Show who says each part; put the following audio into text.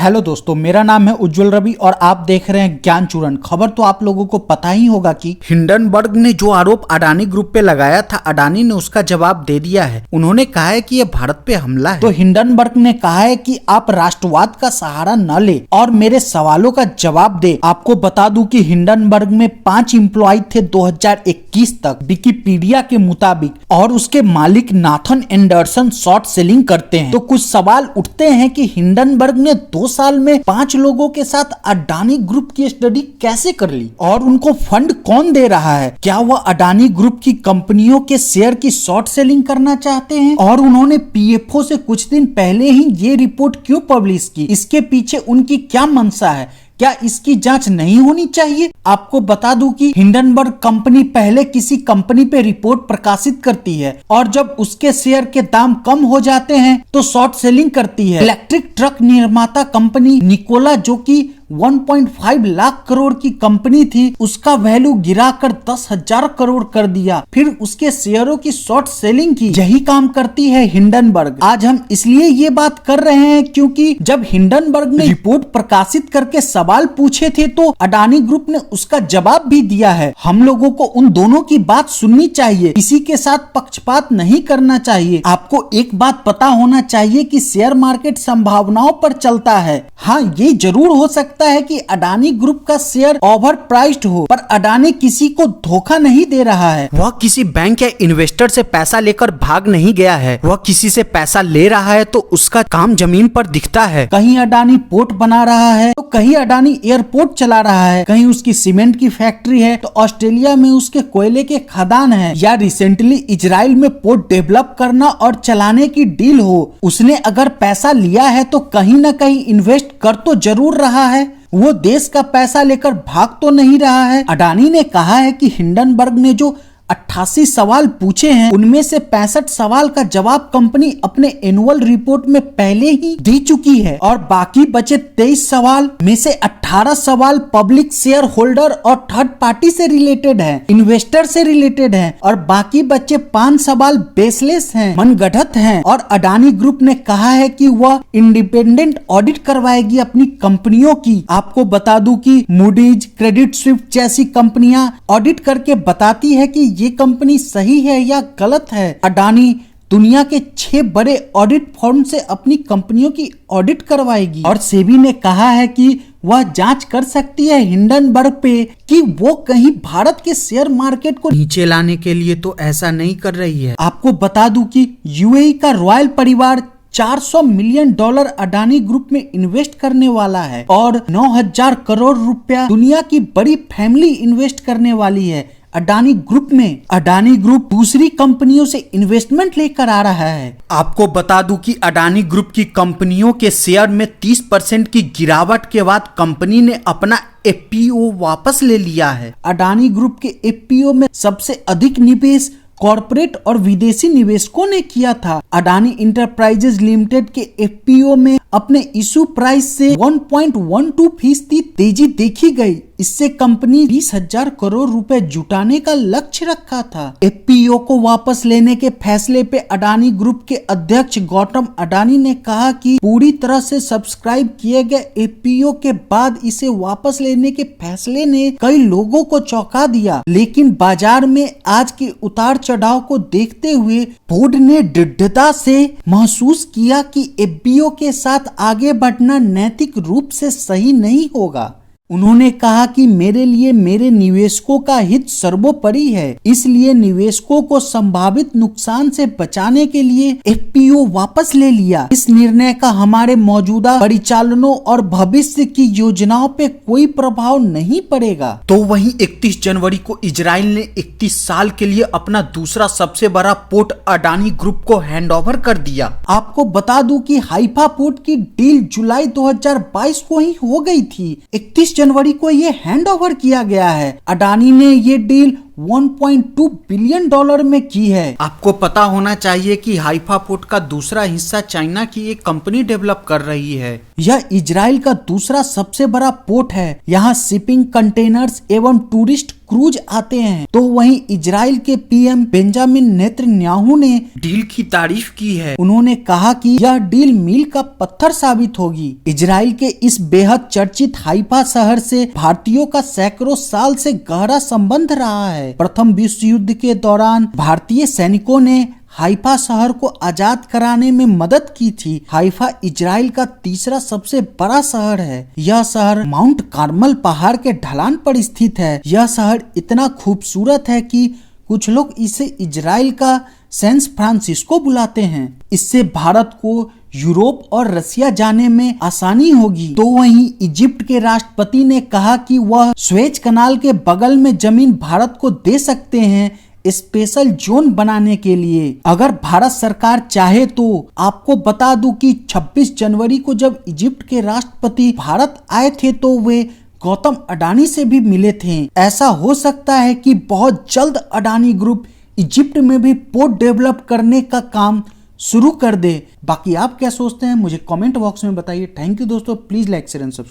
Speaker 1: Hello दोस्तों, मेरा नाम है उज्जवल रवि और आप देख रहे हैं ज्ञान चूरन। खबर तो आप लोगों को पता ही होगा कि हिंडनबर्ग ने जो आरोप अडानी ग्रुप पे लगाया था, अडानी ने उसका जवाब दे दिया है। उन्होंने कहा है कि ये भारत पे हमला है। तो हिंडनबर्ग ने कहा है कि आप राष्ट्रवाद का सहारा न ले और मेरे सवालों का जवाब दे। आपको बता दूं कि हिंडनबर्ग में 5 एम्प्लॉय थे 2021 तक विकिपीडिया के मुताबिक, और उसके मालिक नाथन एंडरसन शॉर्ट सेलिंग करते हैं। तो कुछ सवाल उठते हैं कि हिंडनबर्ग ने 2 साल में 5 लोगों के साथ अडानी ग्रुप की स्टडी कैसे कर ली, और उनको फंड कौन दे रहा है? क्या वह अडानी ग्रुप की कंपनियों के शेयर की शॉर्ट सेलिंग करना चाहते हैं? और उन्होंने पीएफओ से कुछ दिन पहले ही ये रिपोर्ट क्यों पब्लिश की? इसके पीछे उनकी क्या मंशा है? क्या इसकी जांच नहीं होनी चाहिए? आपको बता दूं कि हिंडनबर्ग कंपनी पहले किसी कंपनी पे रिपोर्ट प्रकाशित करती है और जब उसके शेयर के दाम कम हो जाते हैं तो शॉर्ट सेलिंग करती है। इलेक्ट्रिक ट्रक निर्माता कंपनी निकोला, जो कि 1.5 लाख करोड़ की कंपनी थी, उसका वैल्यू गिराकर 10,000 करोड़ कर दिया। फिर उसके शेयरों की शॉर्ट सेलिंग की। यही काम करती है हिंडनबर्ग। आज हम इसलिए ये बात कर रहे हैं क्योंकि जब हिंडनबर्ग ने रिपोर्ट प्रकाशित करके सवाल पूछे थे तो अडानी ग्रुप ने उसका जवाब भी दिया है। हम लोगों को उन दोनों की बात सुननी चाहिए, किसी के साथ पक्षपात नहीं करना चाहिए। आपको एक बात पता होना चाहिए कि शेयर मार्केट संभावनाओं पर चलता है। हाँ, ये जरूर हो सकता है कि अडानी ग्रुप का शेयर ओवर प्राइस्ड हो, पर अडानी किसी को धोखा नहीं दे रहा है।
Speaker 2: वह किसी बैंक या इन्वेस्टर से पैसा लेकर भाग नहीं गया है। वह किसी से पैसा ले रहा है तो उसका काम जमीन पर दिखता है।
Speaker 1: कहीं अडानी पोर्ट बना रहा है तो कहीं अडानी एयरपोर्ट चला रहा है, कहीं उसकी सीमेंट की फैक्ट्री है तो ऑस्ट्रेलिया में उसके कोयले के खदान है, या रिसेंटली इजराइल में पोर्ट डेवलप करना और चलाने की डील हो। उसने अगर पैसा लिया है तो कहीं न कहीं इन्वेस्ट कर तो जरूर रहा है। वो देश का पैसा लेकर भाग तो नहीं रहा है। अडानी ने कहा है कि हिंडनबर्ग ने जो 88 सवाल पूछे हैं उनमें से 65 सवाल का जवाब कंपनी अपने एनुअल रिपोर्ट में पहले ही दे चुकी है, और बाकी बचे 23 सवाल में से 18 सवाल पब्लिक शेयर होल्डर और थर्ड पार्टी से रिलेटेड है, इन्वेस्टर से रिलेटेड है, और बाकी बचे 5 सवाल बेसलेस हैं, मनगढ़ंत हैं। और अडानी ग्रुप ने कहा है कि वह इंडिपेंडेंट ऑडिट करवाएगी अपनी कंपनियों की। आपको बता दूं कि मूडीज, क्रेडिट स्विफ्ट जैसी कंपनियां ऑडिट करके बताती है कि ये कंपनी सही है या गलत है। अडानी दुनिया के 6 बड़े ऑडिट फर्म से अपनी कंपनियों की ऑडिट करवाएगी, और सेबी ने कहा है कि वह जांच कर सकती है हिंडनबर्ग पे कि वो कहीं भारत के शेयर मार्केट को नीचे लाने के लिए तो ऐसा नहीं कर रही है। आपको बता दूं कि यूएई का रॉयल परिवार $400 मिलियन अडानी ग्रुप में इन्वेस्ट करने वाला है, और 9,000 करोड़ रुपया दुनिया की बड़ी फैमिली इन्वेस्ट करने वाली है अडानी ग्रुप में। अडानी ग्रुप दूसरी कंपनियों से इन्वेस्टमेंट लेकर आ रहा है।
Speaker 2: आपको बता दूं कि अडानी ग्रुप की कंपनियों के शेयर में 30% की गिरावट के बाद कंपनी ने अपना एफपीओ वापस ले लिया है।
Speaker 1: अडानी ग्रुप के एफपीओ में सबसे अधिक निवेश कॉर्पोरेट और विदेशी निवेशकों ने किया था। अडानी इंटरप्राइजेज लिमिटेड के एफपीओ में अपने इशू प्राइस से 1.12% तेजी देखी गई। इससे कंपनी 20,000 करोड़ रुपए जुटाने का लक्ष्य रखा था। एफपीओ को वापस लेने के फैसले पे अडानी ग्रुप के अध्यक्ष गौतम अडानी ने कहा कि पूरी तरह से सब्सक्राइब किए गए एफपीओ के बाद इसे वापस लेने के फैसले ने कई लोगों को चौंका दिया, लेकिन बाजार में आज के उतार चढ़ाव को देखते हुए बोर्ड ने दृढ़ता से महसूस किया कि एफपीओ के साथ आगे बढ़ना नैतिक रूप से सही नहीं होगा। उन्होंने कहा कि मेरे लिए मेरे निवेशकों का हित सर्वोपरि है, इसलिए निवेशकों को संभावित नुकसान से बचाने के लिए एफपीओ वापस ले लिया। इस निर्णय का हमारे मौजूदा परिचालनों और भविष्य की योजनाओं पे कोई प्रभाव नहीं पड़ेगा।
Speaker 2: तो वहीं 31 जनवरी को इजराइल ने 31 साल के लिए अपना दूसरा सबसे बड़ा पोर्ट अडानी ग्रुप को हैंडओवर कर दिया।
Speaker 1: आपको बता दूं कि हाइफा पोर्ट की डील जुलाई 2022 को ही हो गई थी। 31 जनवरी को ये हैंड ओवर किया गया है। अडानी ने ये डील 1.2 बिलियन डॉलर में की है।
Speaker 2: आपको पता होना चाहिए कि हाइफा पोर्ट का दूसरा हिस्सा चाइना की एक कंपनी डेवलप कर रही है।
Speaker 1: यह इजराइल का दूसरा सबसे बड़ा पोर्ट है। यहाँ शिपिंग, कंटेनर्स एवं टूरिस्ट क्रूज आते हैं। तो वहीं इजराइल के पीएम बेंजामिन नेतन्याहू ने
Speaker 2: डील की तारीफ की है।
Speaker 1: उन्होंने कहा कि यह डील मील का पत्थर साबित होगी। इजराइल के इस बेहद चर्चित हाइफा शहर से भारतीयों का सैकड़ों साल से गहरा संबंध रहा है। प्रथम विश्व युद्ध के दौरान भारतीय सैनिकों ने हाइफा शहर को आजाद कराने में मदद की थी। हाइफा इजराइल का तीसरा सबसे बड़ा शहर है। यह शहर माउंट कार्मल पहाड़ के ढलान पर स्थित है। यह शहर इतना खूबसूरत है कि कुछ लोग इसे इजराइल का सैन फ्रांसिस्को बुलाते हैं। इससे भारत को यूरोप और रसिया जाने में आसानी होगी। तो वहीं इजिप्ट के राष्ट्रपति ने कहा कि वह स्वेज कनाल के बगल में जमीन भारत को दे सकते हैं स्पेशल जोन बनाने के लिए, अगर भारत सरकार चाहे तो। आपको बता दूं कि 26 जनवरी को जब इजिप्ट के राष्ट्रपति भारत आए थे तो वे गौतम अडानी से भी मिले थे। ऐसा हो सकता है कि बहुत जल्द अडानी ग्रुप इजिप्ट में भी पोर्ट डेवलप करने का काम शुरू कर दे। बाकी आप क्या सोचते हैं मुझे कमेंट बॉक्स में बताइए। थैंक यू दोस्तों, please like share and subscribe.